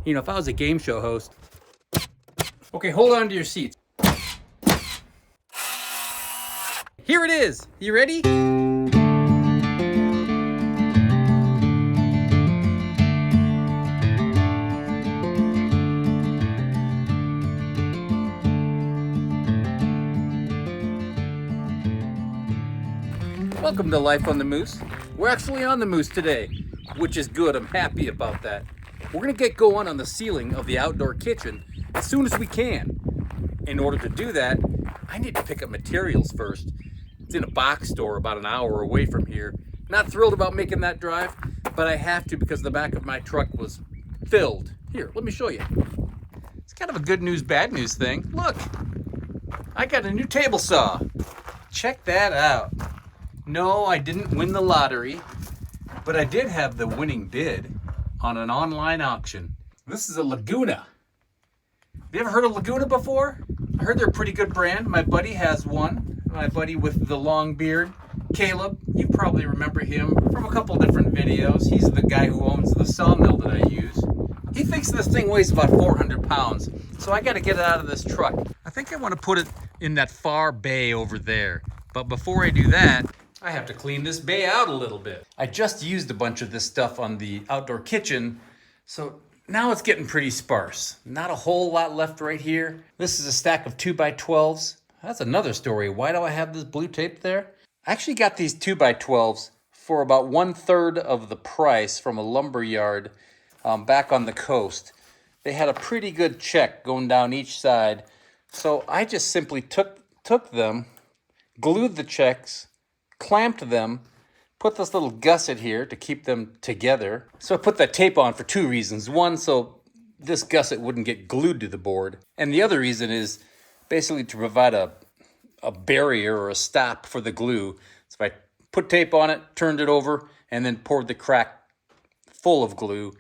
You know, if I was a game show host. Okay, hold on to your seats. Here it is. You ready? Welcome to Life on the Moose. We're actually on the Moose today, which is good. I'm happy about that. We're gonna get going on the ceiling of the outdoor kitchen as soon as we can. In order to do that, I need to pick up materials first. It's in a box store about an hour away from here. Not thrilled about making that drive, but I have to because the back of my truck was filled. Here, let me show you. It's kind of a good news, bad news thing. Look, I got a new table saw. Check that out. No, I didn't win the lottery, but I did have the winning bid on an online auction. This is a Laguna. Have you ever heard of Laguna before? I heard they're a pretty good brand. My buddy has one. My buddy with the long beard, Caleb. You probably remember him from a couple different videos. He's the guy who owns the sawmill that I use. He thinks this thing weighs about 400 pounds, so I gotta get it out of this truck. I think I wanna put it in that far bay over there. But before I do that, I have to clean this bay out a little bit. I just used a bunch of this stuff on the outdoor kitchen, so now it's getting pretty sparse. Not a whole lot left right here. This is a stack of 2x12s. That's another story. Why do I have this blue tape there? I actually got these 2x12s for about 1/3 of the price from a lumber yard back on the coast. They had a pretty good check going down each side. So I just simply took them, glued the checks, clamped them, put this little gusset here to keep them together. So I put that tape on for two reasons. One, so this gusset wouldn't get glued to the board. And the other reason is basically to provide a barrier or a stop for the glue. So if I put tape on it, turned it over, and then poured the crack full of glue,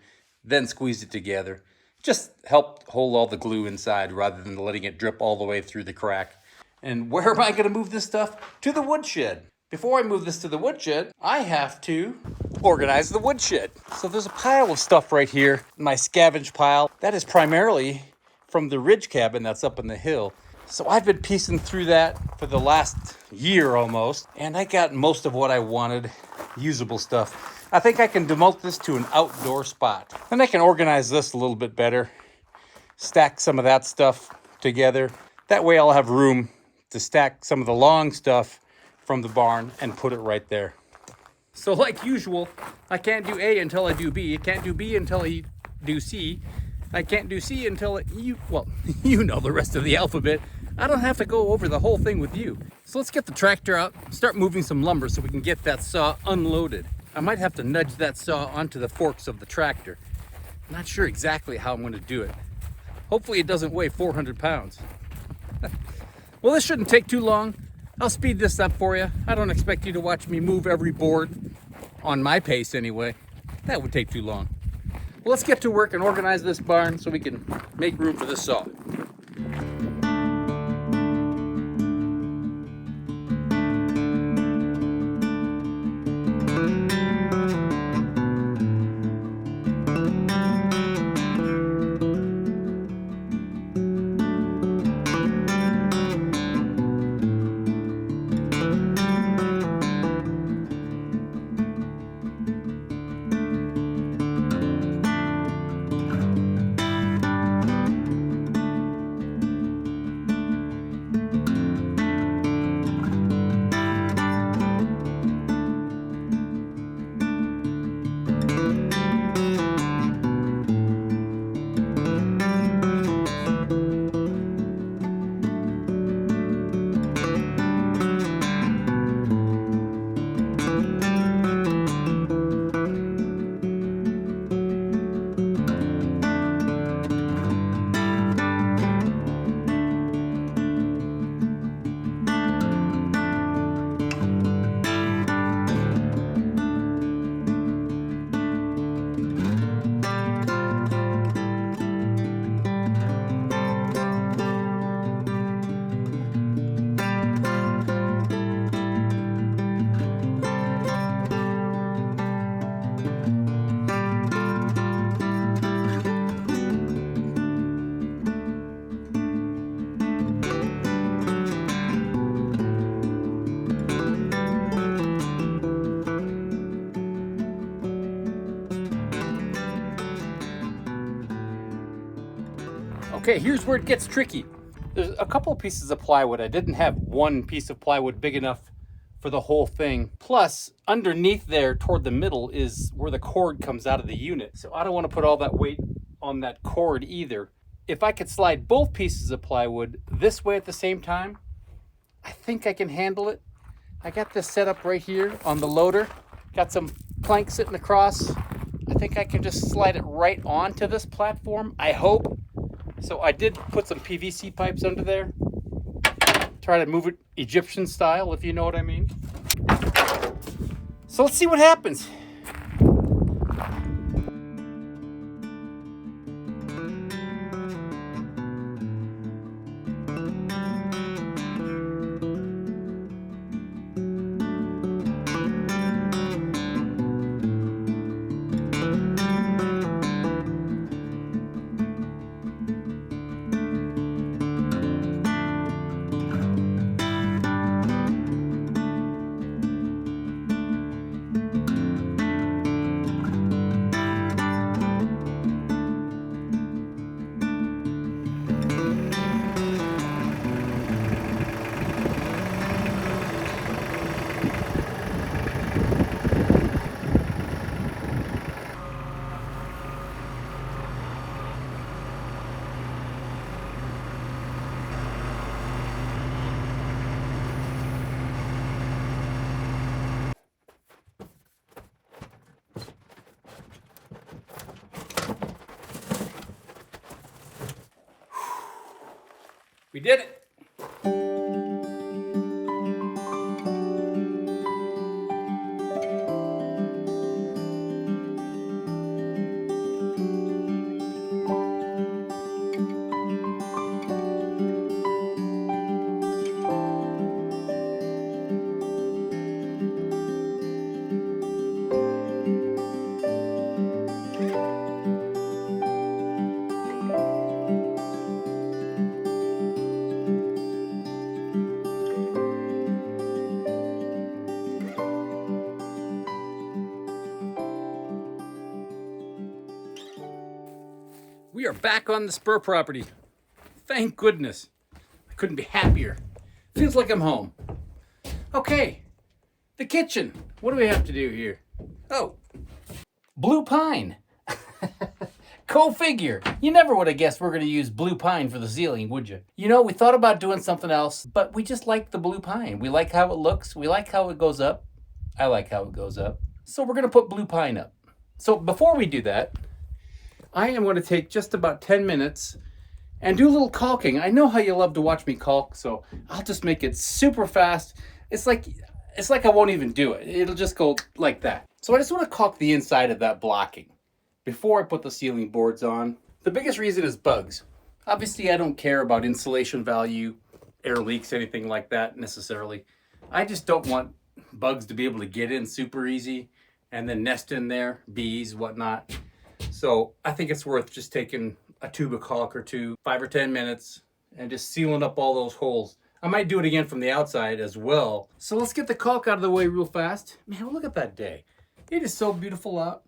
then squeezed it together. Just helped hold all the glue inside rather than letting it drip all the way through the crack. And where am I going to move this stuff? To the woodshed. Before I move this to the woodshed, I have to organize the woodshed. So there's a pile of stuff right here, my scavenge pile. That is primarily from the ridge cabin that's up in the hill. So I've been piecing through that for the last year almost, and I got most of what I wanted, usable stuff. I think I can demote this to an outdoor spot. Then I can organize this a little bit better, stack some of that stuff together. That way I'll have room to stack some of the long stuff from the barn and put it right there. So like usual, I can't do A until I do B. I can't do B until I do C. I can't do C until you know the rest of the alphabet. I don't have to go over the whole thing with you. So let's get the tractor out, start moving some lumber so we can get that saw unloaded. I might have to nudge that saw onto the forks of the tractor. I'm not sure exactly how I'm going to do it. Hopefully it doesn't weigh 400 pounds. Well, this shouldn't take too long. I'll speed this up for you. I don't expect you to watch me move every board on my pace anyway. That would take too long. Well, let's get to work and organize this barn so we can make room for this saw. Okay, here's where it gets tricky. There's a couple of pieces of plywood. I didn't have one piece of plywood big enough for the whole thing. Plus, underneath there toward the middle is where the cord comes out of the unit. So I don't want to put all that weight on that cord either. If I could slide both pieces of plywood this way at the same time, I think I can handle it. I got this set up right here on the loader. Got some planks sitting across. I think I can just slide it right onto this platform, I hope. So I did put some PVC pipes under there. Try to move it Egyptian style, if you know what I mean. So let's see what happens. We did it. We are back on the Spur property. Thank goodness. I couldn't be happier. Feels like I'm home. Okay, the kitchen. What do we have to do here? Oh, blue pine. Go figure. You never would have guessed we're going to use blue pine for the ceiling, would you? You know, we thought about doing something else, but we just like the blue pine. We like how it looks. We like how it goes up. I like how it goes up. So we're going to put blue pine up. So before we do that, I am going to take just about 10 minutes and do a little caulking. I know how you love to watch me caulk, so I'll just make it super fast. It's like I won't even do it. It'll just go like that. So I just want to caulk the inside of that blocking before I put the ceiling boards on. The biggest reason is bugs. Obviously, I don't care about insulation value, air leaks, anything like that necessarily. I just don't want bugs to be able to get in super easy and then nest in there, bees, whatnot. So I think it's worth just taking a tube of caulk or two, 5 or 10 minutes, and just sealing up all those holes. I might do it again from the outside as well. So let's get the caulk out of the way real fast. Man, look at that day. It is so beautiful out.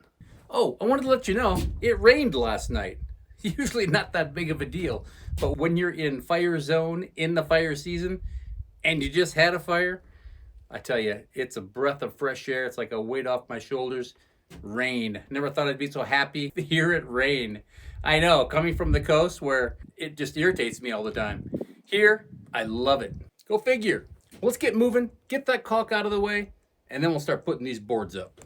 Oh, I wanted to let you know, it rained last night. Usually not that big of a deal, but when you're in fire zone, in the fire season, and you just had a fire, I tell you, it's a breath of fresh air. It's like a weight off my shoulders. Rain. Never thought I'd be so happy to hear it rain. I know, coming from the coast where it just irritates me all the time. Here, I love it. Go figure. Let's get moving, get that caulk out of the way, and then we'll start putting these boards up.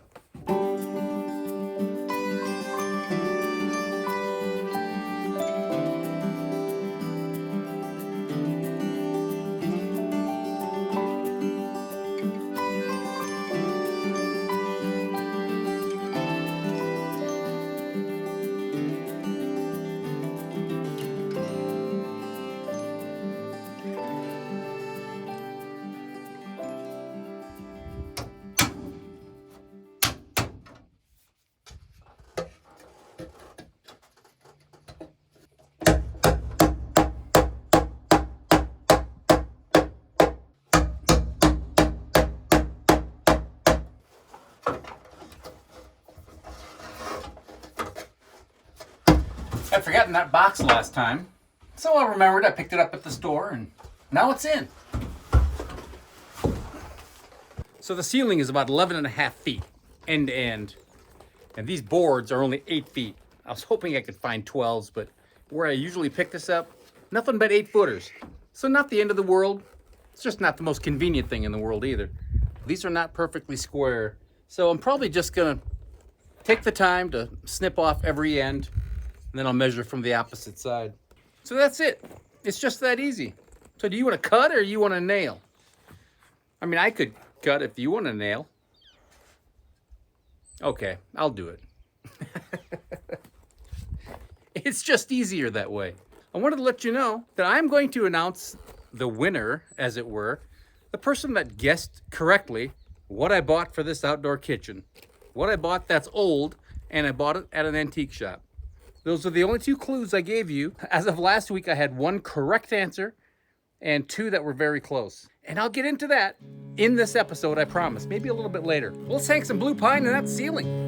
I'd forgotten that box last time. So I remembered, I picked it up at the store, and now it's in. So the ceiling is about 11 and a half feet, end to end. And these boards are only 8 feet. I was hoping I could find 12s, but where I usually pick this up, nothing but 8-footers. So not the end of the world. It's just not the most convenient thing in the world either. These are not perfectly square. So I'm probably just gonna take the time to snip off every end, and then I'll measure from the opposite side. So that's it. It's just that easy. So do you want to cut or you want to nail? I mean, I could cut if you want to nail. Okay, I'll do it. It's just easier that way. I wanted to let you know that I'm going to announce the winner, as it were, the person that guessed correctly what I bought for this outdoor kitchen. What I bought that's old, and I bought it at an antique shop. Those are the only 2 clues I gave you. As of last week, I had 1 correct answer and 2 that were very close. And I'll get into that in this episode, I promise. Maybe a little bit later. Let's hang some blue pine in that ceiling.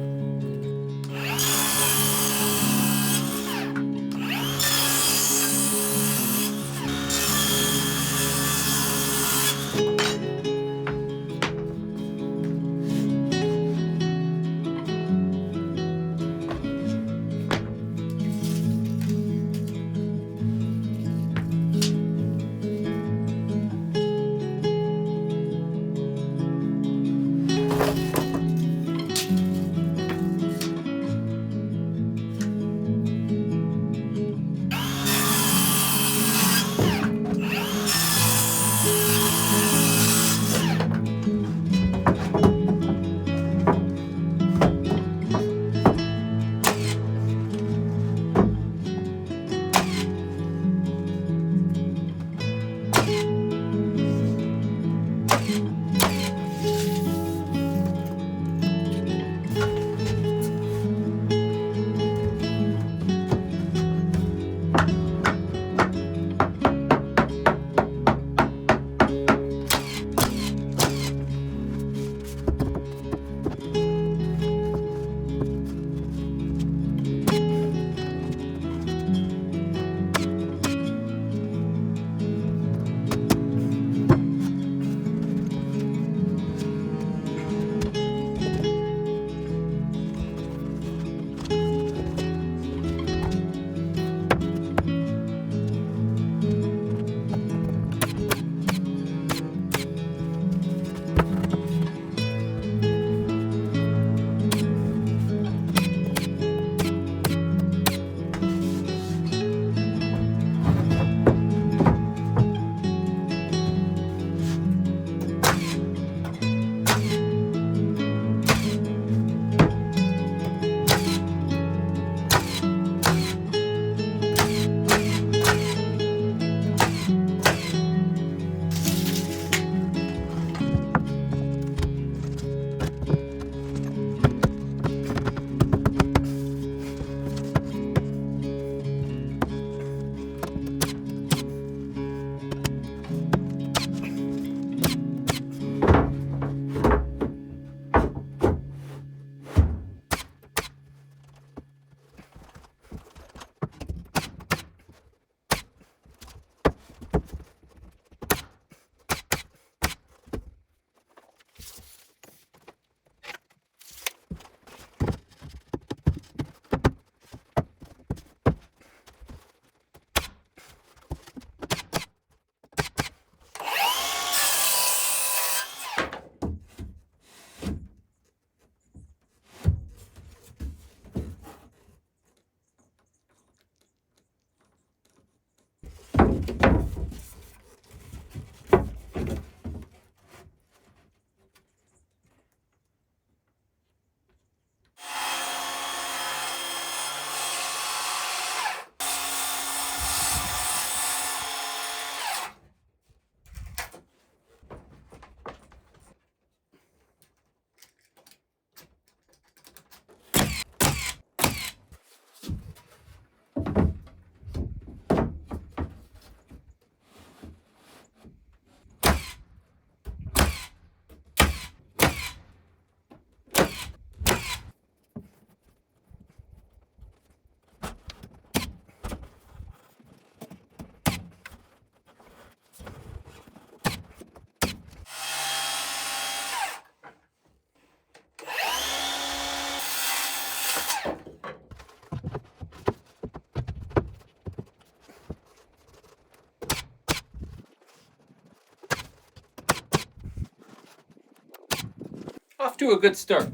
off to a good start.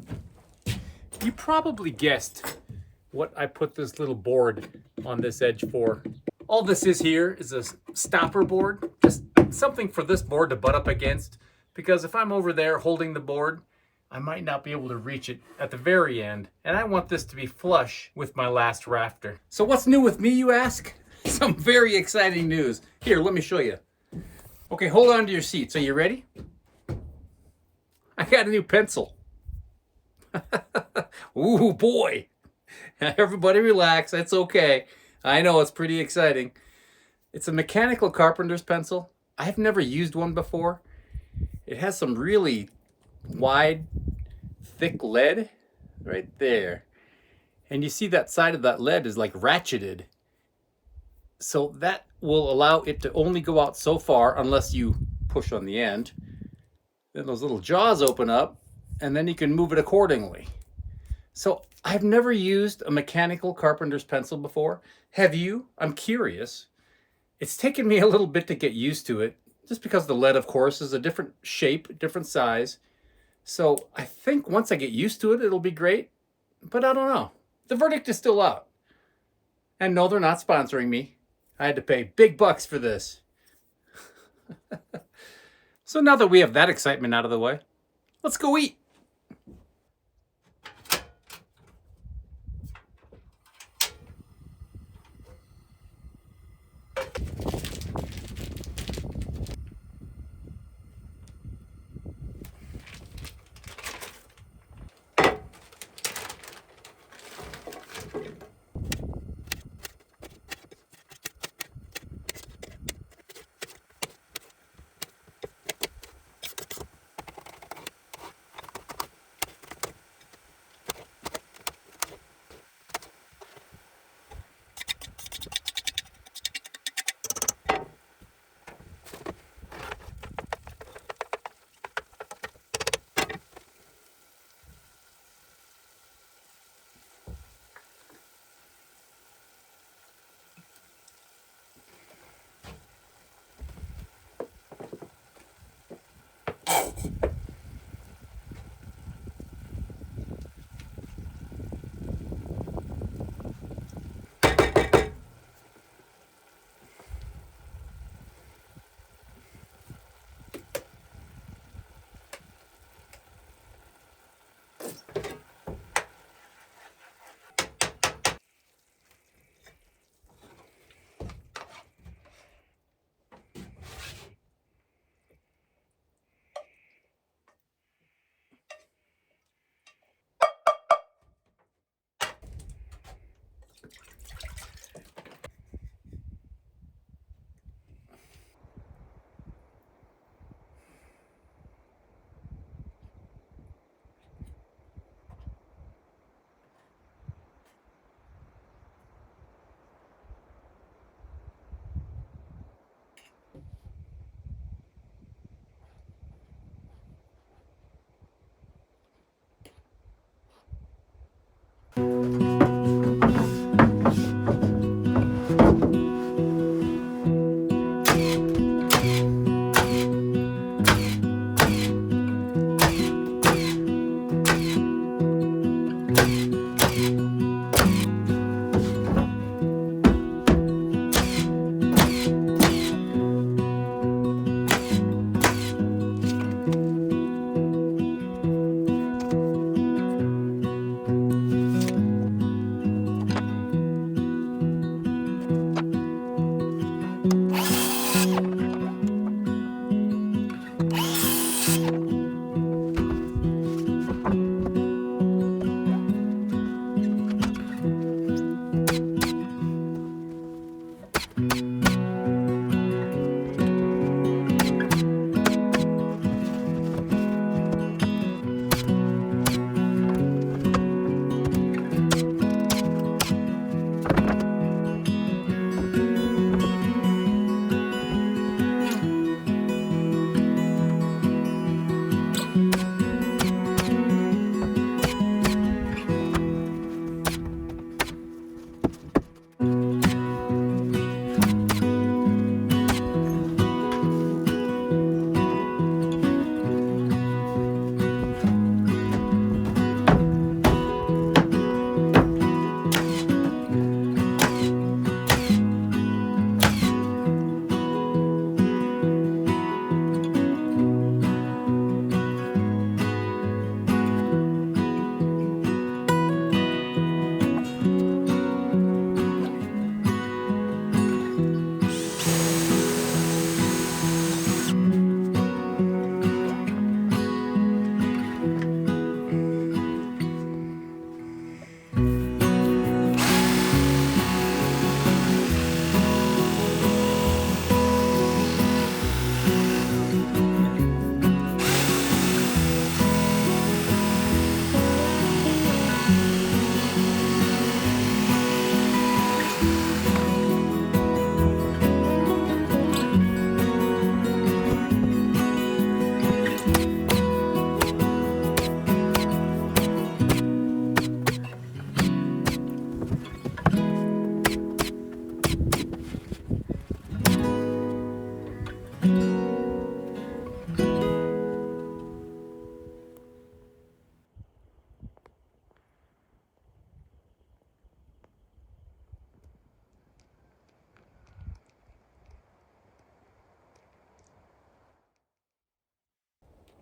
You probably guessed what I put this little board on this edge for. All this is here is a stopper board, just something for this board to butt up against, because if I'm over there holding the board, I might not be able to reach it at the very end, and I want this to be flush with my last rafter. So what's new with me, you ask? Some very exciting news. Here, let me show you. Okay, hold on to your seats. Are you ready? I got a new pencil. Ooh, boy. Everybody relax. It's okay. I know it's pretty exciting. It's a mechanical carpenter's pencil. I've never used one before. It has some really wide, thick lead right there. And you see that side of that lead is like ratcheted. So that will allow it to only go out so far unless you push on the end. Then those little jaws open up and then you can move it accordingly. So I've never used a mechanical carpenter's pencil before. Have you? I'm curious. It's taken me a little bit to get used to it, just because the lead, of course, is a different shape, different size. So I think once I get used to it, it'll be great. But I don't know. The verdict is still out. And no, they're not sponsoring me. I had to pay big bucks for this. So now that we have that excitement out of the way, let's go eat.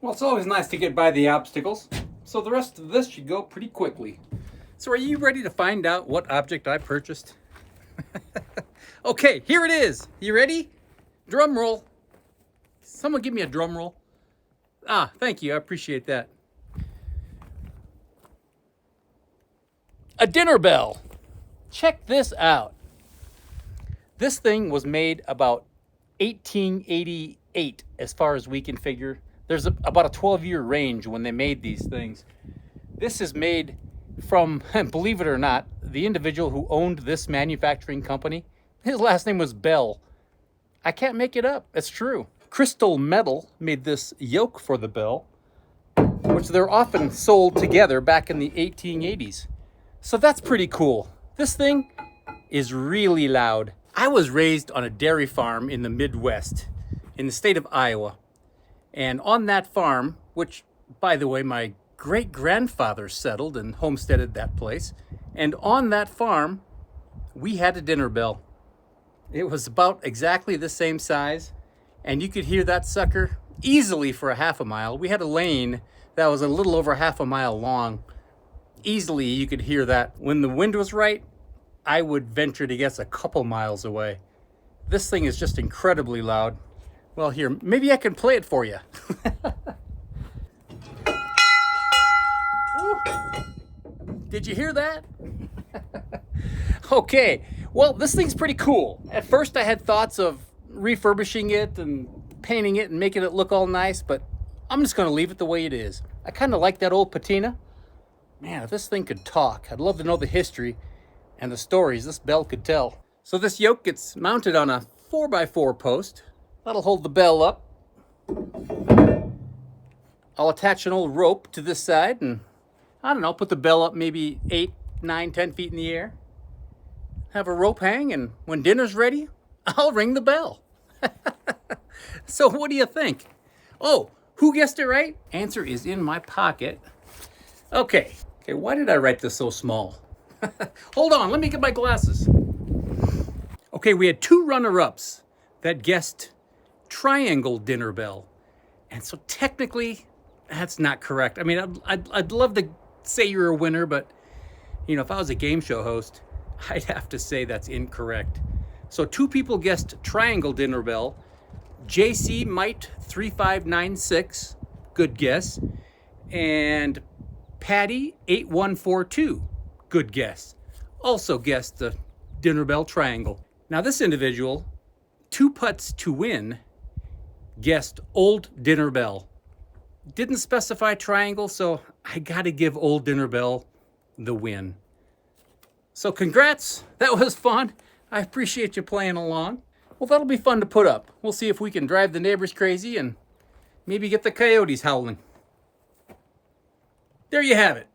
Well, it's always nice to get by the obstacles, so the rest of this should go pretty quickly. So are you ready to find out what object I purchased? Okay, here it is. You ready? Drum roll. Someone give me a drum roll. Ah, thank you. I appreciate that. A dinner bell. Check this out. This thing was made about 1888, as far as we can figure. There's about a 12-year range when they made these things. This is made from, believe it or not, the individual who owned this manufacturing company. His last name was Bell. I can't make it up. It's true. Crystal Metal made this yoke for the bell, which they're often sold together back in the 1880s. So that's pretty cool. This thing is really loud. I was raised on a dairy farm in the Midwest, in the state of Iowa. And on that farm, which, by the way, my great-grandfather settled and homesteaded that place, and on that farm, we had a dinner bell. It was about exactly the same size, and you could hear that sucker easily for a half a mile. We had a lane that was a little over half a mile long. Easily, you could hear that. When the wind was right, I would venture to guess a couple miles away. This thing is just incredibly loud. Well, here, maybe I can play it for you. Did you hear that? Okay, well, this thing's pretty cool. At first, I had thoughts of refurbishing it and painting it and making it look all nice, but I'm just gonna leave it the way it is. I kind of like that old patina. Man, if this thing could talk, I'd love to know the history and the stories this bell could tell. So this yoke gets mounted on a 4x4 post. That'll hold the bell up. I'll attach an old rope to this side and, I don't know, put the bell up maybe 8, 9, 10 feet in the air. Have a rope hang, and when dinner's ready, I'll ring the bell. So what do you think? Oh, who guessed it right? Answer is in my pocket. Okay, why did I write this so small? Hold on, let me get my glasses. Okay, we had 2 runner-ups that guessed triangle dinner bell. And so technically, that's not correct. I mean, I'd love to say you're a winner, but, you know, if I was a game show host, I'd have to say that's incorrect. So 2 people guessed triangle dinner bell. JC Might 3596, good guess. And Patty 8142, good guess. Also guessed the dinner bell triangle. Now this individual, 2 putts to win, guessed old dinner bell. Didn't specify triangle, so I gotta give old dinner bell the win. So congrats, that was fun. I appreciate you playing along. Well, that'll be fun to put up. We'll see if we can drive the neighbors crazy and maybe get the coyotes howling. There you have it.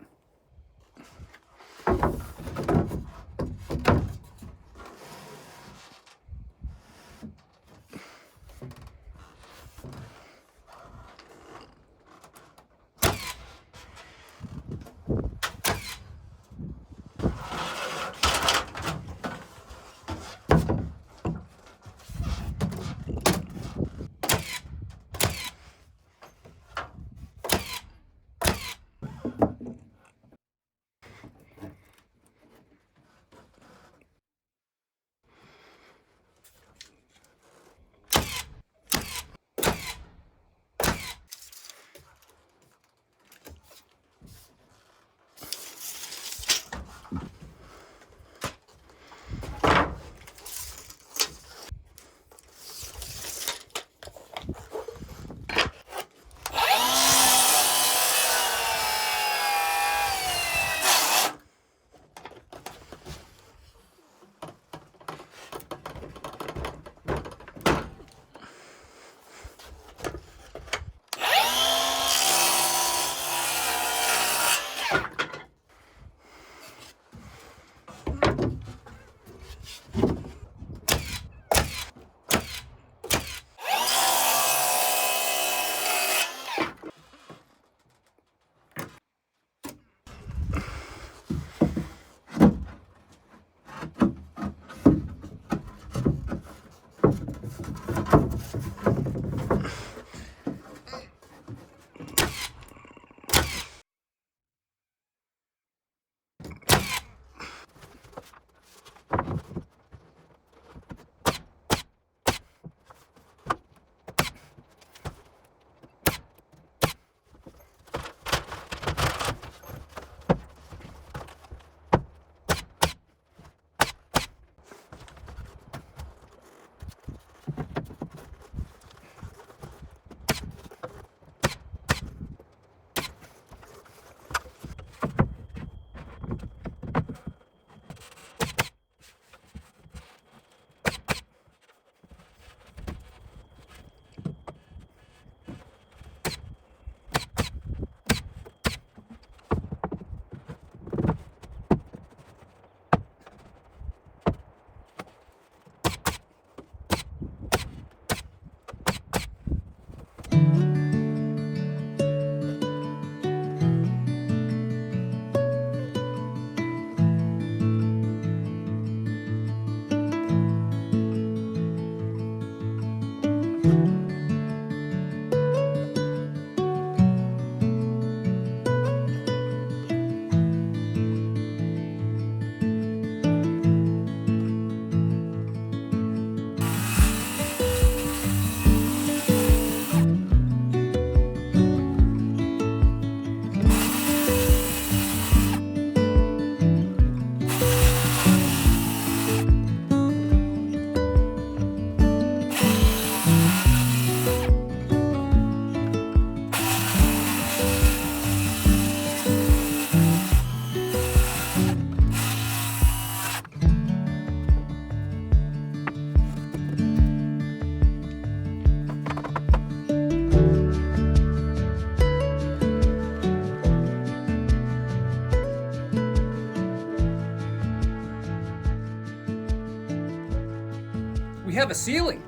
we have a ceiling.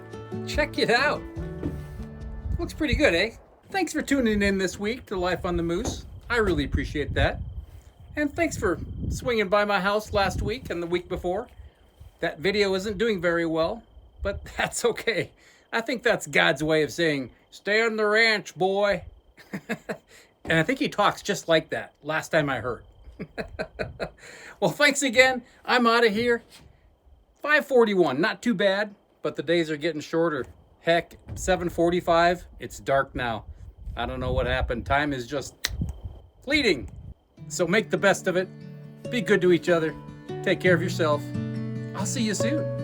Check it out. Looks pretty good, eh? Thanks for tuning in this week to Life on the Moose. I really appreciate that. And thanks for swinging by my house last week and the week before. That video isn't doing very well, but that's okay. I think that's God's way of saying, stay on the ranch, boy. And I think he talks just like that, last time I heard. Well, thanks again. I'm out of here. 5:41, not too bad, but the days are getting shorter. Heck, 7:45, it's dark now. I don't know what happened. Time is just fleeting. So make the best of it. Be good to each other. Take care of yourself. I'll see you soon.